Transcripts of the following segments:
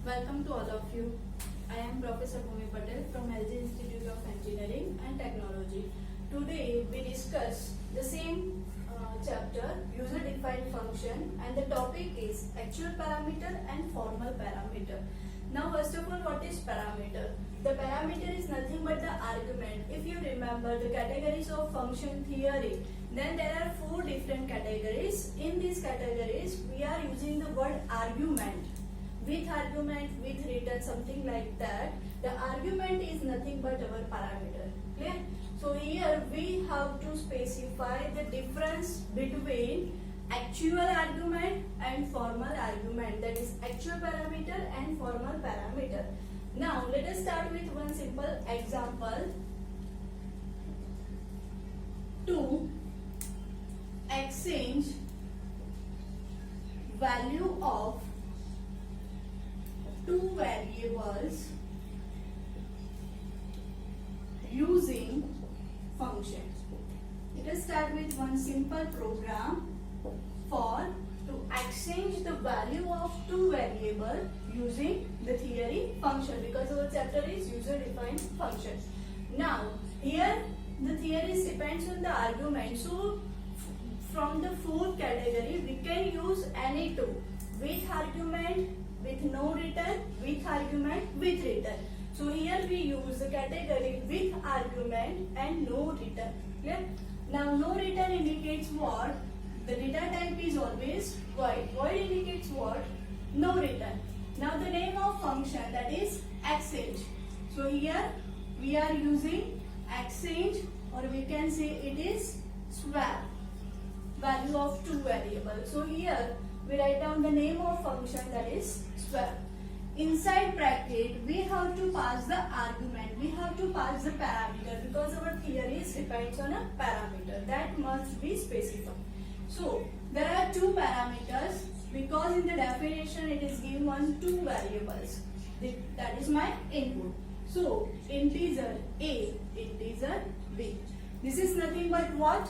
Welcome to all of you. I am Professor Bhumi Patel from LG Institute of Engineering and Technology. Today we discuss the same chapter, user defined function, and the topic is actual parameter and formal parameter. Now first of all, what is parameter? The parameter is nothing but the argument. If you remember the categories of function theory, then there are 4 different categories. In these categories, we are using the word argument. With argument, with return, something like that. The argument is nothing but our parameter. Clear? So here we have to specify the difference between actual argument and formal argument, that is actual parameter and formal parameter. Now let us start with one simple example. To exchange value of two variables using function. Let us start with one simple program for to exchange the value of two variables using the theory function, because our chapter is user defined function. Now here the theory depends on the argument, so from the 4th category we can use any two: with argument, with no return, with argument, with return. So here we use the category with argument and no return. Clear? Now no return indicates what? The return type is always void. Void indicates what? No return. Now the name of function, that is exchange. So here we are using exchange, or we can say it is swap value of two variables. So here we write down the name of function, that is swap. Inside bracket we have to pass the argument, we have to pass the parameter, because our theory depends on a parameter that must be specified. So there are two parameters, because in the definition it is given on two variables. That is my input. So integer A, integer B. This is nothing but what?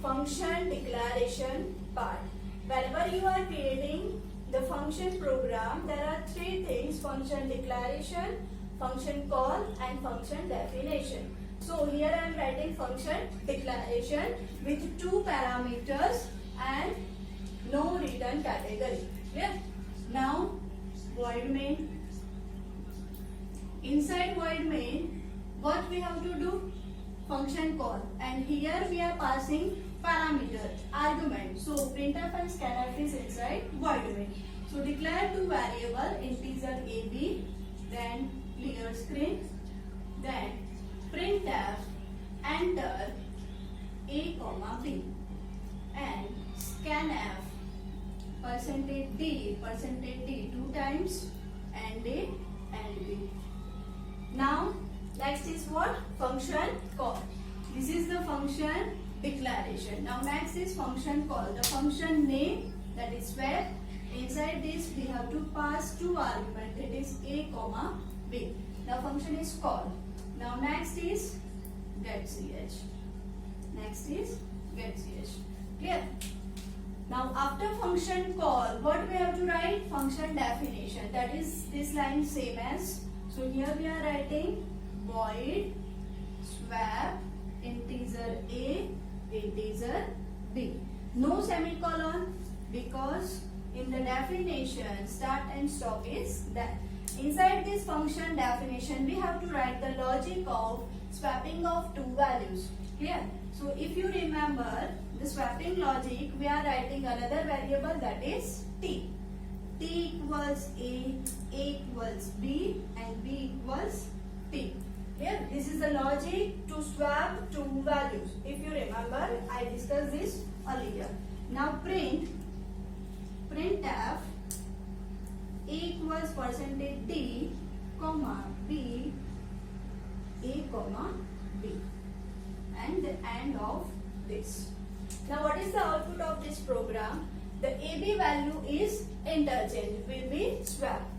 Function declaration part. Whenever you are creating the function program, there are 3 things: function declaration, function call, and function definition. So here I am writing function declaration with 2 parameters and no return category. Yeah. Now void main. Inside void main, what we have to do? Function call, and here we are passing parameter, argument. So printf and scanf is inside void main. So declare two variable, integer AB, then clear screen, then printf enter A comma B, and scanf %d 2 times, and A and B. Now next is what? Function call. This is the function declaration. Now next is function call. The function name, that is swap. Inside this we have to pass 2 arguments, that is A comma B. The function is called. Now next is getch. Next is getch. Clear? Now after function call, what we have to write? Function definition. That is this line same as. So here we are writing void swap integer A, integer B. No semicolon, because in the definition start and stop is that. Inside this function definition we have to write the logic of swapping of two values. Clear? So if you remember the swapping logic, we are writing another variable, that is t. T equals A equals B, and B equals T. Here, this is the logic to swap two values. If you remember, I discussed this earlier. Now printf A equals %d, comma B, A comma B, and the end of this. Now what is the output of this program? The AB value is interchanged, will be swapped.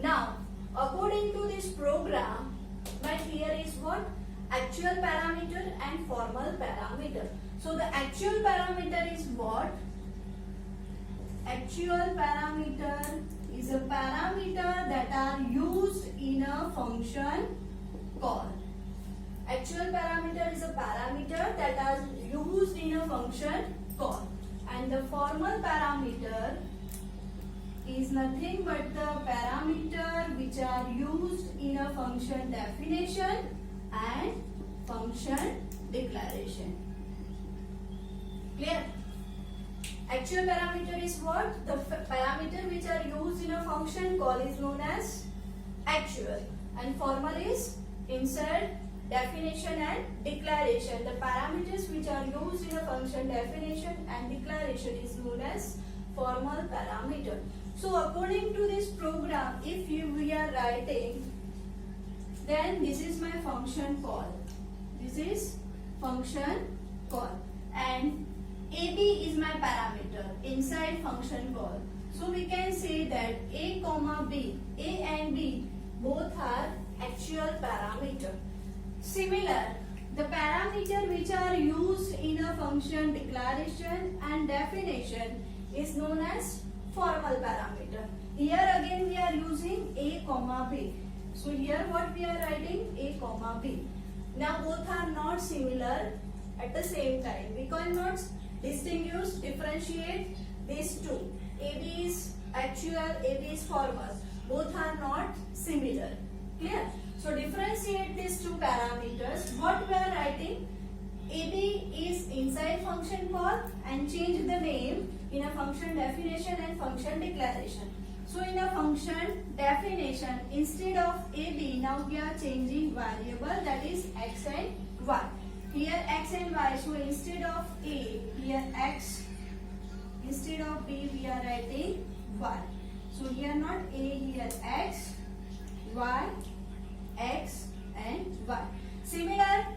Now according to this program, my theory is what? Actual parameter and formal parameter. So the actual parameter is what? Actual parameter is a parameter that are used in a function call. Actual parameter is a parameter that are used in a function call, and the formal parameter is nothing but the parameter which are used in a function definition and function declaration. Clear? Actual parameter is what? The parameter which are used in a function call is known as actual, and formal is insert, definition and declaration. The parameters which are used in a function definition and declaration is known as formal parameter. So according to this program, if we are writing, then this is my function call. This is function call, and AB is my parameter inside function call. So we can say that A comma B, A and B both are actual parameter. Similar, the parameter which are used in a function declaration and definition is known as formal parameter. Here again we are using A comma B. So here what we are writing? A comma B. Now both are not similar at the same time. We cannot distinguish, differentiate these two. AB is actual, AB is formal. Both are not similar. Clear? So differentiate these two parameters. What we are writing? AB is inside function call and change the name in a function definition and function declaration. So in a function definition, instead of AB, now we are changing variable, that is x and y. Here x and y, so instead of A, here x, instead of B we are writing y. So here not A, here x, y, x and y. Similar,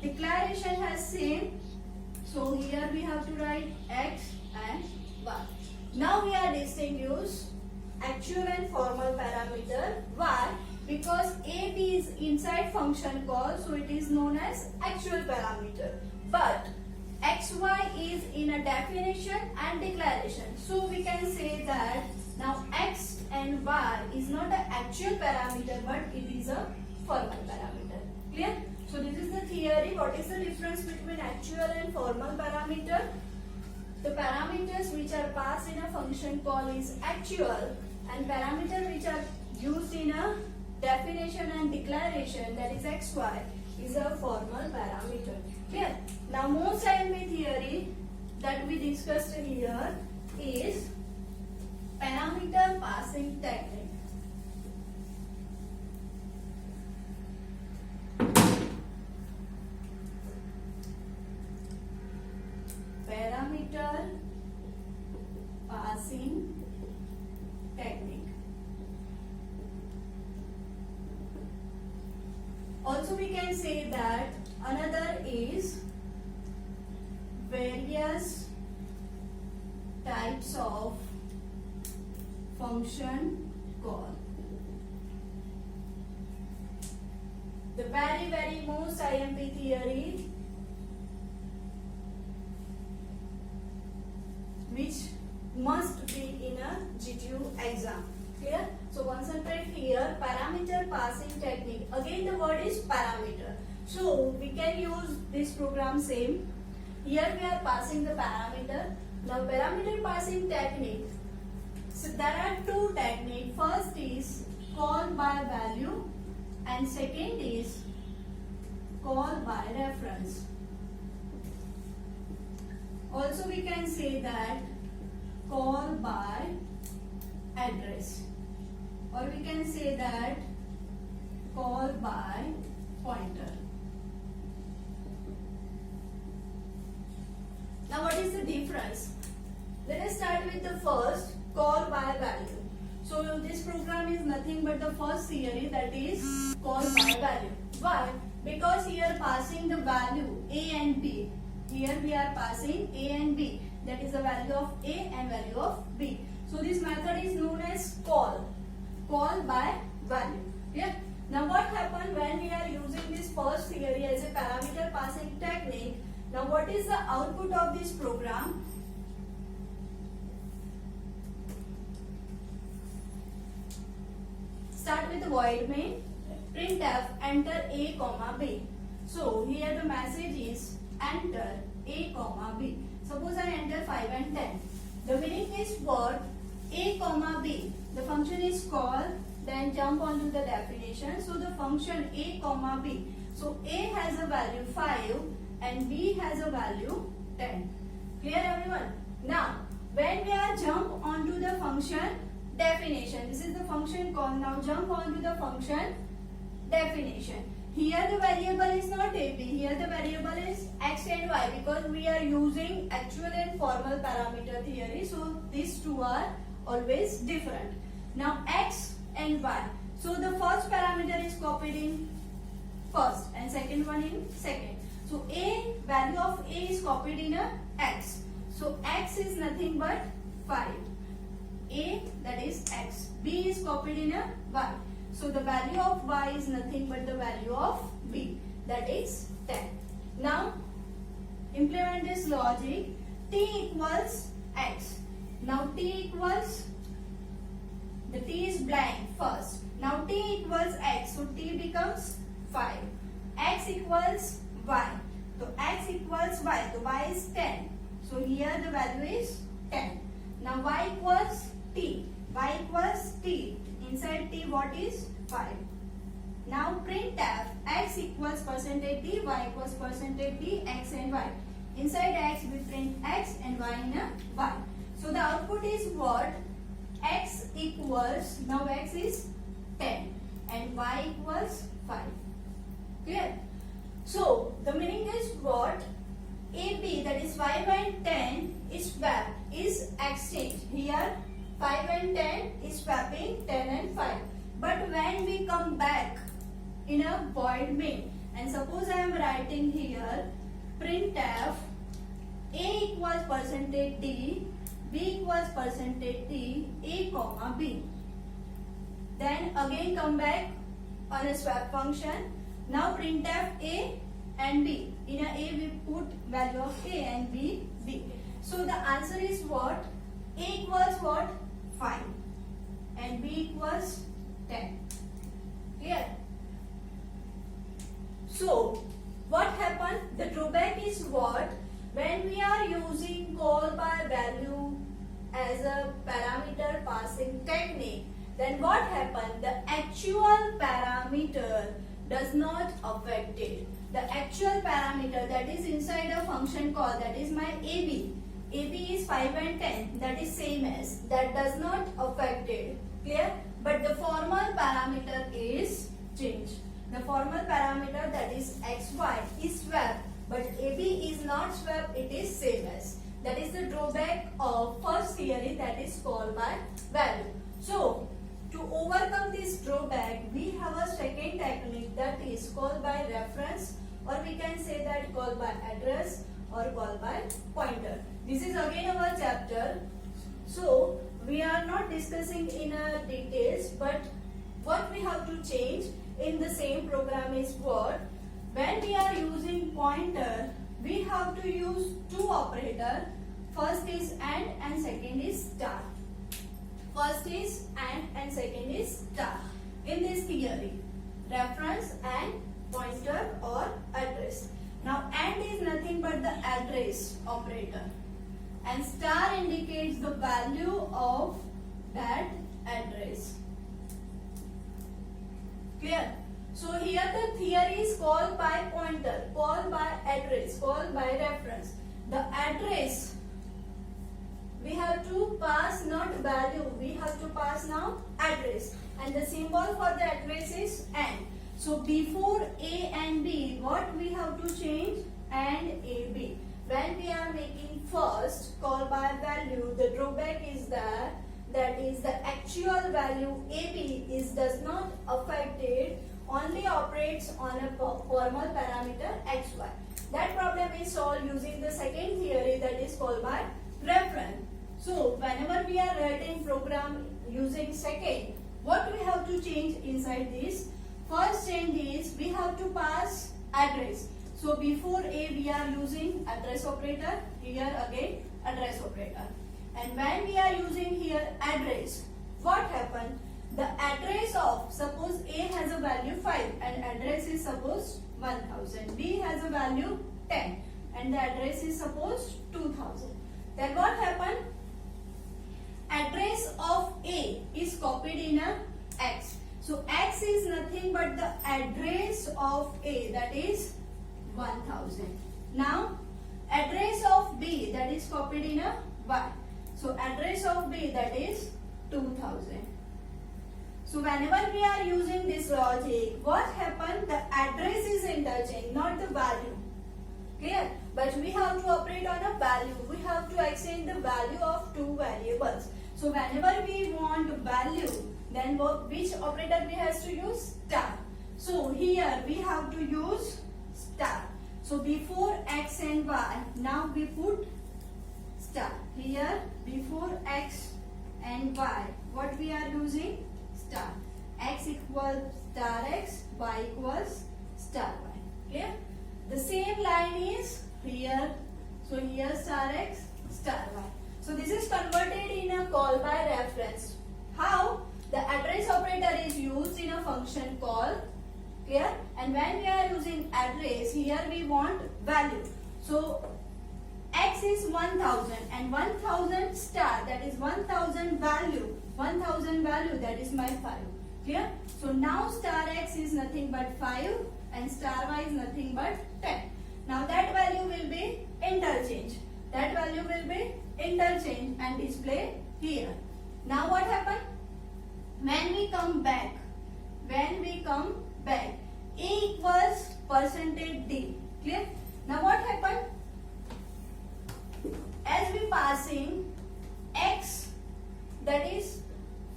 declaration has same, so here we have to write x and y. Now we are distinguish actual and formal parameter. Why? Because AB is inside function call, so it is known as actual parameter. But xy is in a definition and declaration. So we can say that now x and y is not an actual parameter, but it is a formal parameter. Clear? So this is the theory. What is the difference between actual and formal parameter? The parameters which are passed in a function call is actual, and parameter which are used in a definition and declaration, that is xy, is a formal parameter. Clear? Now most IMP theory that we discussed here is parameter passing technique. Parameter passing technique. Also we can say that another is various types of function call. The very most IMP theory which must be in a GTU exam. Clear? So concentrate here. Parameter passing technique. Again the word is parameter. So we can use this program same. Here we are passing the parameter. Now parameter passing technique. So there are two techniques. First is call by value and second is call by reference. Also we can say that call by address, or we can say that call by pointer. Now what is the difference? Let us start with the first, call by value. So this program is nothing but the first theory, that is call by value. Why? Because here passing the value A and B. Here we are passing A and B. That is the value of A and value of B. So this method is known as call by value. Yeah. Now what happened when we are using this first theory as a parameter passing technique? Now what is the output of this program? Start with the void main. Printf enter a comma b. So here the message is enter a comma b. Suppose I enter 5 and 10. The meaning is what? A comma b. The function is called, then jump onto the definition. So the function a comma b. So a has a value 5 and b has a value 10. Clear everyone? Now when we are jump onto the function definition, this is the function call. Now jump onto the function definition. Here the variable is not ab, here the variable is x and y, because we are using actual and formal parameter theory, so these two are always different. Now x and y. So the first parameter is copied in first and second one in second. So a value of a is copied in a x. So x is nothing but 5. A, that is x. B is copied in a y. So the value of y is nothing but the value of b, that is 10. Now implement this logic. T equals x. Now t equals, the t is blank first. Now t equals x, so t becomes 5. X equals y, so x equals y, so y is 10. So here the value is 10. Now y equals t, y equals t. Inside t what is 5. Now printf x equals %d, y equals %d, x and y. Inside x we print x and y in a y. So the output is what? X equals, now x is 10 and y equals 5. Clear? So the meaning is what? AB, that is 5 and 10 is swapped, is exchanged. Here 5 and 10 is swapping 10 and 5. But when we come back in a void main, and suppose I am writing here printf a equals %d, b equals %d, a comma b. Then again come back on a swap function. Now printf a and b. In a we put value of a and b, b. So the answer is what? A equals what? 5 and b equals 10. Clear? So what happened? The drawback is what? When we are using call by value as a parameter passing technique, then what happened? The actual parameter does not affect it. The actual parameter that is inside a function call, that is my AB. AB is 5 and 10, that is same as, that does not affect it. Clear? But the formal parameter is changed. The formal parameter, that is xy, is swapped, but AB is not swapped, it is same as. That is the drawback of first theory, that is call by value. So to overcome this drawback, we have a second technique, that is call by reference, or we can say that call by address or call by pointer. This is again our chapter. So we are not discussing in details, but what we have to change in the same program is what? When we are using pointer, we have to use two operators. First is and second is star. First is and second is star. In this theory, reference and pointer or address. Now and is nothing but the address operator, and star indicates the value of that address. Clear? So here the theory is called by pointer, called by address, called by reference. The address, we have to pass not value, we have to pass now address, and the symbol for the address is and. So before A and B, what we have to change? And AB. When we are making first call by value, the drawback is that is the actual value AB does not affect it, only operates on a formal parameter xy. That problem is solved using the second theory, that is called by reference. So whenever we are writing program using second, what we have to change inside this? First change is we have to pass address. So before A we are using address operator, here again address operator. And when we are using here address, what happened? the address of, suppose A has a value 5 and address is suppose 1000. B has a value 10 and the address is suppose 2000. Then what happened? Address of A is copied in a X. So X is nothing but the address of A, that is 1000. Now address of B, that is copied in a Y. So address of B, that is 2000. So whenever we are using this logic, what happened? The address is interchanged, not the value. Clear? But we have to operate on a value. We have to exchange the value of two variables. So whenever we want value, then which operator we have to use? Star. So here we have to use star. So before X and Y, now we put star. Here before X and Y, what we are using? Star. X equals star X, Y equals star Y. Clear? The same line is here. So here star X, star Y. So this is converted in a call by reference. How? The address operator is used in a function call. Clear? And when we are using address, here we want value. So X is 1000 and 1000 star, that is 1000 value. 1000 value, that is my 5. Clear? So now star X is nothing but 5 and star Y is nothing but 10. Now that value will be interchanged. That value will be interchanged and display here. Now what happened? When we come back, A equals %D. Clear? Now what happened? As we passing X, that is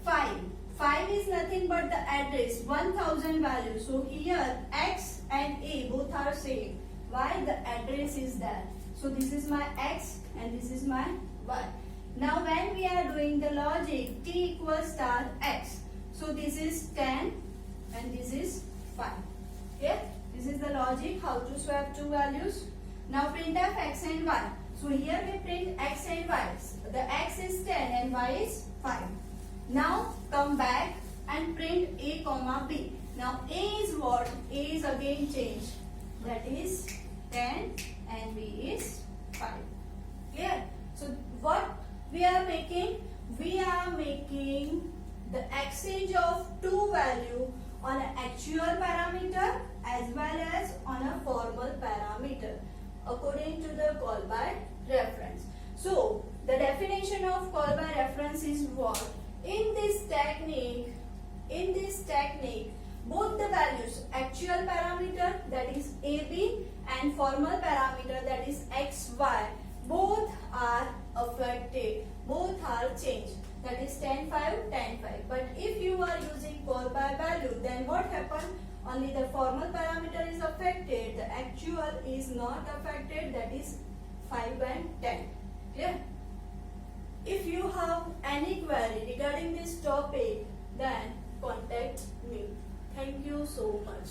5. 5 is nothing but the address, 1000 value. So here X and A both are same. Why? The address is there. So this is my X and this is my Y. Now when we are doing the logic, T equals star X. So this is 10 and this is 5. Okay? This is the logic how to swap two values. Now printf X and Y. So here we print X and Y. The X is 10 and Y is 5. Now come back and print A comma B. Now A is what? A is again changed. That is 10 and B is 5. Clear? So what we are making? We are making the exchange of two value on an actual parameter as well as on a formal parameter according to the call by reference. So the definition of call by reference is what? In this technique, both the values, actual parameter that is AB and formal parameter that is XY, both are affected, both are changed. That is 10, 5, 10, 5. But if you are using call by value, then what happens? Only the formal parameter is affected, the actual is not affected, that is 5 and 10. Clear? If you have any query regarding this topic, then contact me. Thank you so much.